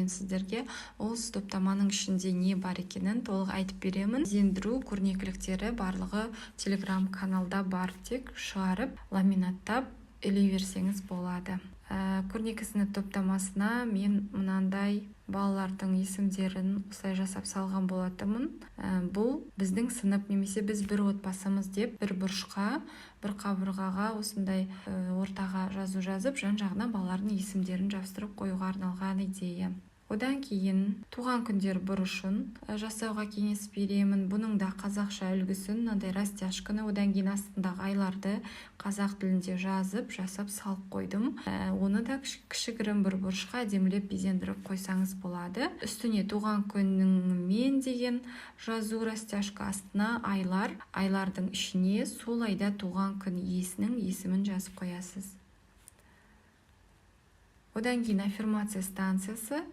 мен сіздерге ол топтаманың ішінде не бар екенін толық айтып беремін. Безендіру көрнекіліктері барлығы Telegram каналда бар, тек шығарып ламинаттап іле берсеңіз болады. Көрнекі сынып топтамасына мен мынандай балалардың есімдерін осылай жасап салған болатынмын. Бұл біздің сынып немесе біз бір отбасымыз деп бір бұрышқа, бір қабырғаға осындай ортаға жазу жазып, жан-жағына балалардың есімдерін жабыстырып қоюға арналған идея. Одан кейін туған күндер бұрышын жасауға кеңес беремін. Бұның да қазақша үлгісін, мынандай растяжканы, одан кейін астындағы айларды қазақ тілінде жасап салып қойдым. Оны да кішігірім бір бұрышқа әдемілеп безендіріп қойсаңыз болады. Үстіне туған күннің мен деген жазу, растяжка, астына айлар, айлардың ішіне сол айда туған күн иесінің есімін жазып қоясыз. Одан кейін аффирмация станциясы.